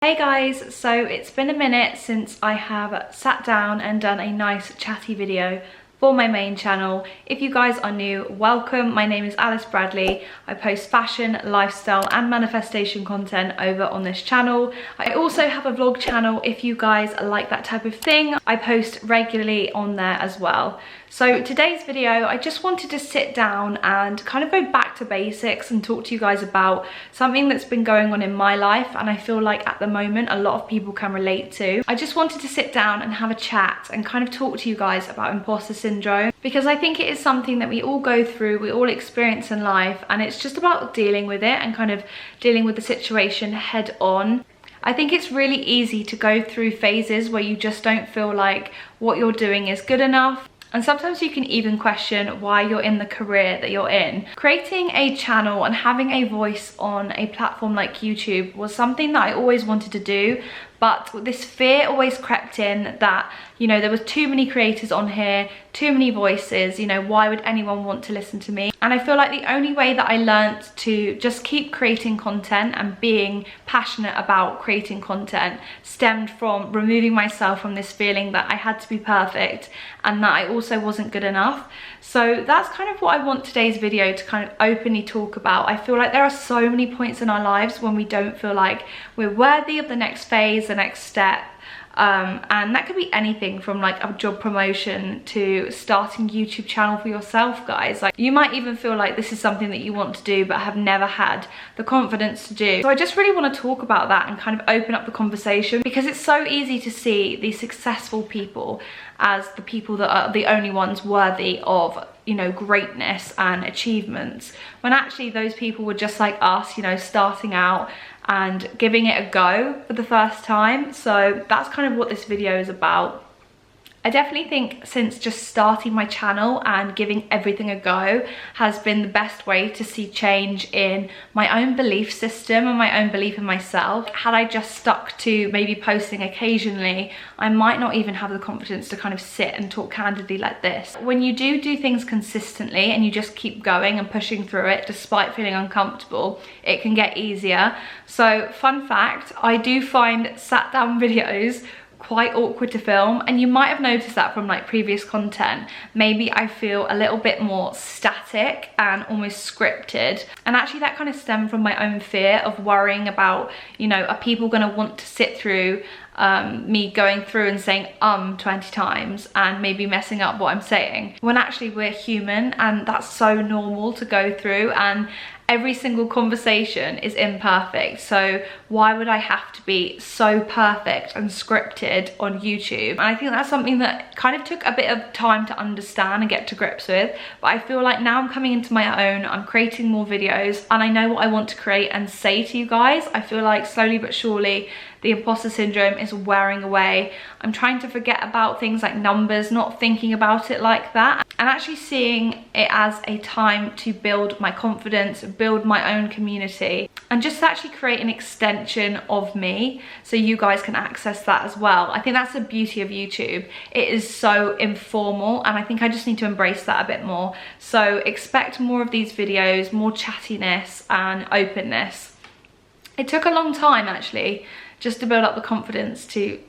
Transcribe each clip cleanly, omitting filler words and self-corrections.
Hey guys, so it's been a minute since I have sat down and done a nice chatty video for my main channel. If you guys are new, welcome. My name is Alice Bradley. I post fashion, lifestyle and manifestation content over on this channel. I also have a vlog channel if you guys like that type of thing. I post regularly on there as well. So today's video, I just wanted to sit down and kind of go back to basics and talk to you guys about something that's been going on in my life and I feel like at the moment a lot of people can relate to. I just wanted to sit down and have a chat and kind of talk to you guys about imposter syndrome, because I think it is something that we all go through, we all experience in life, and it's just about dealing with it and kind of dealing with the situation head on. I think it's really easy to go through phases where you just don't feel like what you're doing is good enough. And sometimes you can even question why you're in the career that you're in. Creating a channel and having a voice on a platform like YouTube was something that I always wanted to do, but this fear always crept in that, you know, there was too many creators on here, too many voices, you know, why would anyone want to listen to me? And I feel like the only way that I learnt to just keep creating content and being passionate about creating content stemmed from removing myself from this feeling that I had to be perfect and that I also wasn't good enough. So that's kind of what I want today's video to kind of openly talk about. I feel like there are so many points in our lives when we don't feel like we're worthy of the next phase, the next step. And that could be anything from like a job promotion to starting a YouTube channel for yourself, guys. Like, you might even feel like this is something that you want to do but have never had the confidence to do. So I just really want to talk about that and kind of open up the conversation, because it's so easy to see these successful people as the people that are the only ones worthy of, you know, greatness and achievements, when actually those people were just like us, you know, starting out and giving it a go for the first time. So that's kind of what this video is about. I definitely think since just starting my channel and giving everything a go has been the best way to see change in my own belief system and my own belief in myself. Had I just stuck to maybe posting occasionally, I might not even have the confidence to kind of sit and talk candidly like this. When you do things consistently and you just keep going and pushing through it despite feeling uncomfortable, it can get easier. So fun fact, I do find sat down videos quite awkward to film, and you might have noticed that from like previous content. Maybe I feel a little bit more static and almost scripted, and actually that kind of stemmed from my own fear of worrying about, you know, are people going to want to sit through me going through and saying 20 times and maybe messing up what I'm saying, when actually we're human and that's so normal to go through, and every single conversation is imperfect. So why would I have to be so perfect and scripted on YouTube? And I think that's something that kind of took a bit of time to understand and get to grips with. But I feel like now I'm coming into my own, I'm creating more videos and I know what I want to create and say to you guys. I feel like slowly but surely the imposter syndrome is wearing away. I'm trying to forget about things like numbers, not thinking about it like that, and actually seeing it as a time to build my confidence, build my own community, and just actually create an extension of me so you guys can access that as well. I think that's the beauty of YouTube. It is so informal, and I think I just need to embrace that a bit more. So expect more of these videos, more chattiness and openness. It took a long time actually just to build up the confidence to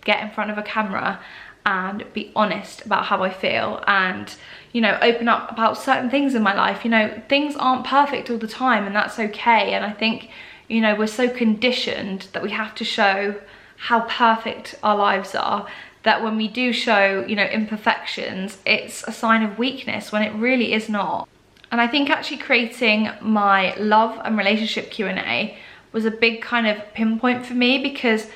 get in front of a camera and be honest about how I feel and, you know, open up about certain things in my life. You know, things aren't perfect all the time and that's okay. And I think, you know, we're so conditioned that we have to show how perfect our lives are, that when we do show, you know, imperfections, it's a sign of weakness when it really is not. And I think actually creating my love and relationship Q&A was a big kind of pinpoint for me, because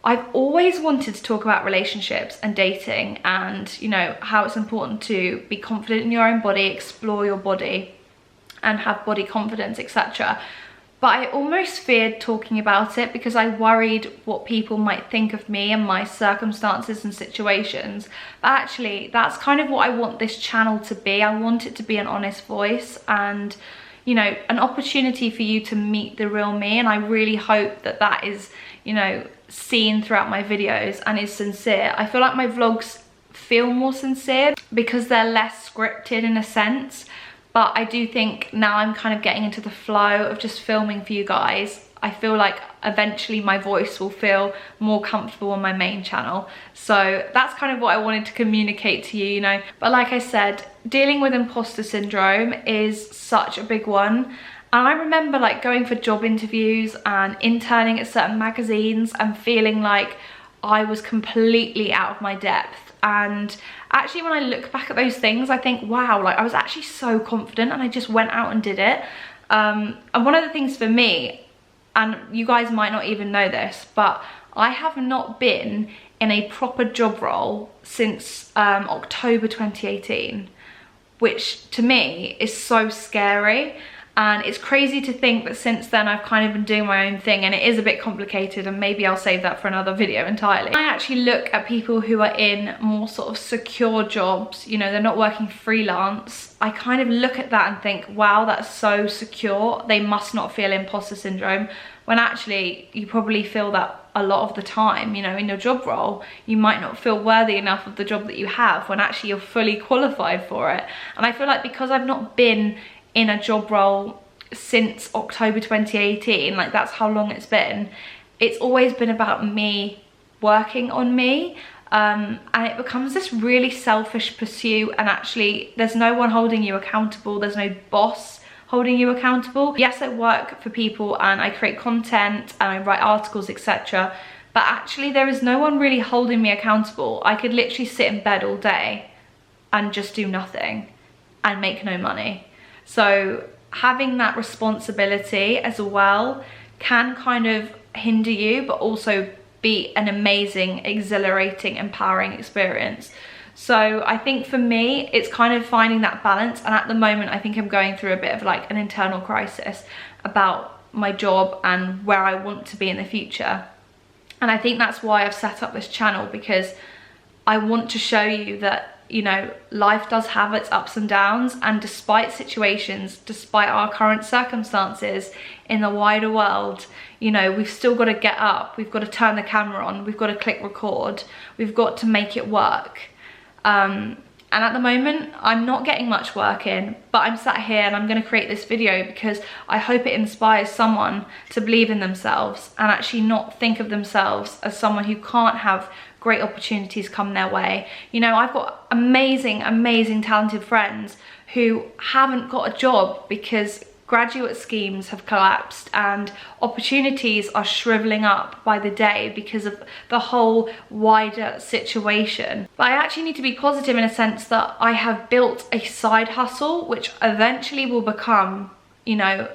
I've always wanted to talk about relationships and dating and, you know, how it's important to be confident in your own body, explore your body and have body confidence, etc. But I almost feared talking about it because I worried what people might think of me and my circumstances and situations. But actually, that's kind of what I want this channel to be. I want it to be an honest voice and, you know, an opportunity for you to meet the real me. And I really hope that that is, you know, seen throughout my videos and is sincere. I feel like my vlogs feel more sincere because they're less scripted in a sense. But I do think now I'm kind of getting into the flow of just filming for you guys I feel like eventually my voice will feel more comfortable on my main channel. So that's kind of what I wanted to communicate to you, you know. But like I said, dealing with imposter syndrome is such a big one. And I remember like going for job interviews and interning at certain magazines and feeling like I was completely out of my depth. And actually when I look back at those things, I think, wow, like I was actually so confident and I just went out and did it. And one of the things for me, and you guys might not even know this, but I have not been in a proper job role since October 2018, which to me is so scary. And it's crazy to think that since then I've kind of been doing my own thing, and it is a bit complicated, and maybe I'll save that for another video entirely. I actually look at people who are in more sort of secure jobs, you know, they're not working freelance. I kind of look at that and think, wow, that's so secure. They must not feel imposter syndrome, when actually you probably feel that a lot of the time, you know, in your job role. You might not feel worthy enough of the job that you have when actually you're fully qualified for it. And I feel like because I've not been in a job role since October 2018, like that's how long it's been, it's always been about me working on me, and it becomes this really selfish pursuit, and actually there's no one holding you accountable, there's no boss holding you accountable. Yes, I work for people and I create content and I write articles, etc., but actually there is no one really holding me accountable. I could literally sit in bed all day and just do nothing and make no money. So having that responsibility as well can kind of hinder you, but also be an amazing, exhilarating, empowering experience. So I think for me, it's kind of finding that balance. And at the moment, I think I'm going through a bit of like an internal crisis about my job and where I want to be in the future. And I think that's why I've set up this channel, because I want to show you that, you know, life does have its ups and downs, and despite situations, despite our current circumstances in the wider world, you know, we've still got to get up, we've got to turn the camera on, we've got to click record, we've got to make it work. And at the moment, I'm not getting much work in, but I'm sat here and I'm going to create this video because I hope it inspires someone to believe in themselves and actually not think of themselves as someone who can't have great opportunities come their way. You know, I've got amazing, amazing, talented friends who haven't got a job because graduate schemes have collapsed and opportunities are shriveling up by the day because of the whole wider situation. But I actually need to be positive in a sense that I have built a side hustle which eventually will become, you know,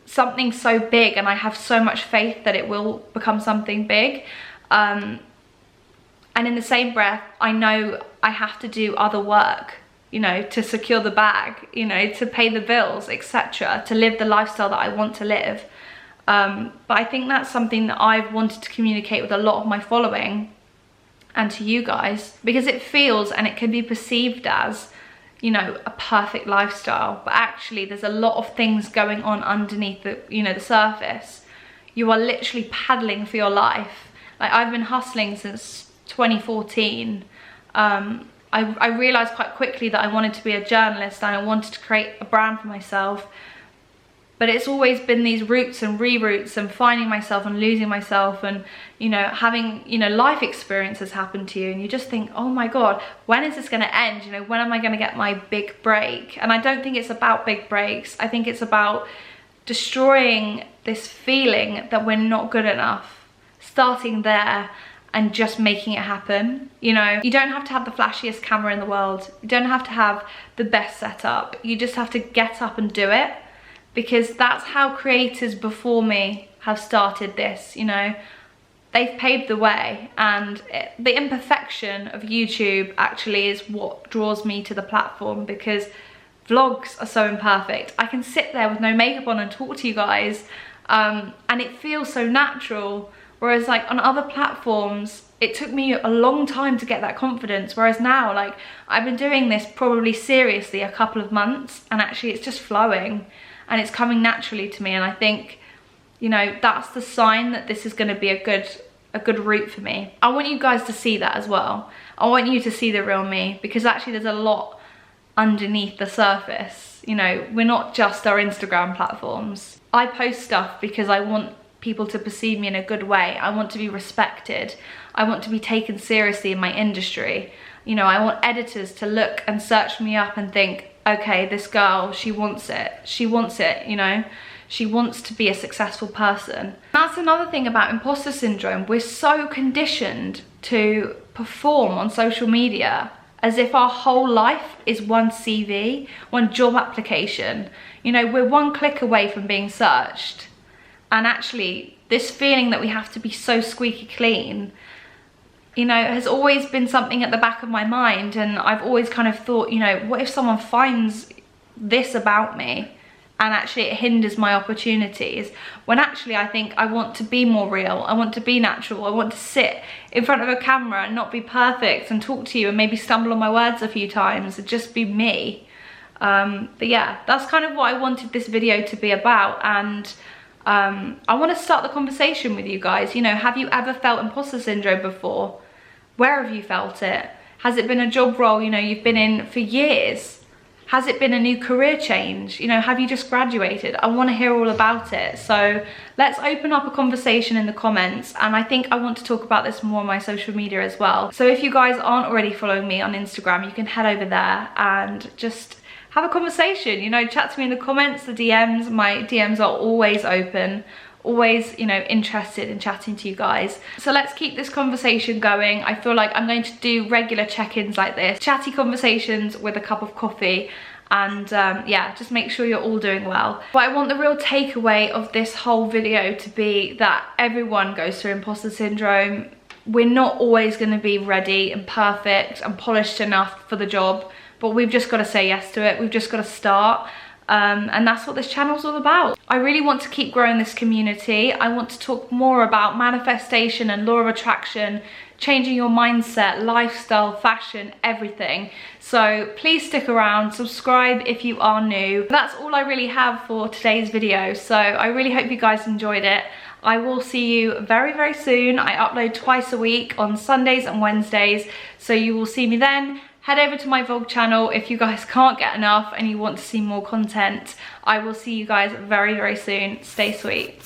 something so big, and I have so much faith that it will become something big. And in the same breath, I know I have to do other work, you know, to secure the bag, you know, to pay the bills, etc., to live the lifestyle that I want to live. But I think that's something that I've wanted to communicate with a lot of my following and to you guys, because it feels and it can be perceived as, you know, a perfect lifestyle, but actually there's a lot of things going on underneath the, you know, the surface. You are literally paddling for your life. Like, I've been hustling since 2014. I realized quite quickly that I wanted to be a journalist and I wanted to create a brand for myself, but it's always been these routes and reroutes and finding myself and losing myself, and, you know, having, you know, life experiences happen to you and you just think, oh my god, when is this going to end? You know, when am I going to get my big break? And I don't think it's about big breaks. I think it's about destroying this feeling that we're not good enough, starting there and just making it happen. You know, you don't have to have the flashiest camera in the world. You don't have to have the best setup. You just have to get up and do it, because that's how creators before me have started this, you know. They've paved the way, and the imperfection of YouTube actually is what draws me to the platform, because vlogs are so imperfect. I can sit there with no makeup on and talk to you guys, and it feels so natural. Whereas like on other platforms, it took me a long time to get that confidence. Whereas now, like, I've been doing this probably seriously a couple of months, and actually it's just flowing and it's coming naturally to me. And I think, you know, that's the sign that this is going to be a good route for me. I want you guys to see that as well. I want you to see the real me, because actually there's a lot underneath the surface. You know, we're not just our Instagram platforms. I post stuff because I want people to perceive me in a good way. I want to be respected. I want to be taken seriously in my industry. You know, I want editors to look and search me up and think, okay, this girl, she wants it. She wants it, you know. She wants to be a successful person. That's another thing about imposter syndrome. We're so conditioned to perform on social media as if our whole life is one CV, one job application. You know, we're one click away from being searched. And actually, this feeling that we have to be so squeaky clean, you know, has always been something at the back of my mind. And I've always kind of thought, you know, what if someone finds this about me and actually it hinders my opportunities? When actually I think I want to be more real. I want to be natural. I want to sit in front of a camera and not be perfect and talk to you and maybe stumble on my words a few times and just be me. But yeah, that's kind of what I wanted this video to be about. And I want to start the conversation with you guys. You know, have you ever felt imposter syndrome before? Where have you felt it? Has it been a job role, you know, you've been in for years? Has it been a new career change? You know, have you just graduated? I want to hear all about it. So let's open up a conversation in the comments. And I think I want to talk about this more on my social media as well. So if you guys aren't already following me on Instagram, you can head over there and just have a conversation, you know, chat to me in the comments, the DMs. My DMs are always open, always, you know, interested in chatting to you guys. So let's keep this conversation going. I feel like I'm going to do regular check-ins like this, chatty conversations with a cup of coffee. And yeah, just make sure you're all doing well. But I want the real takeaway of this whole video to be that everyone goes through imposter syndrome. We're not always going to be ready and perfect and polished enough for the job. But we've just got to say yes to it. We've just got to start. And that's what this channel's all about. I really want to keep growing this community. I want to talk more about manifestation and law of attraction, changing your mindset, lifestyle, fashion, everything. So please stick around, subscribe if you are new. That's all I really have for today's video. So I really hope you guys enjoyed it. I will see you very, very soon. I upload twice a week on Sundays and Wednesdays. So you will see me then. Head over to my vlog channel if you guys can't get enough and you want to see more content. I will see you guys very, very soon. Stay sweet.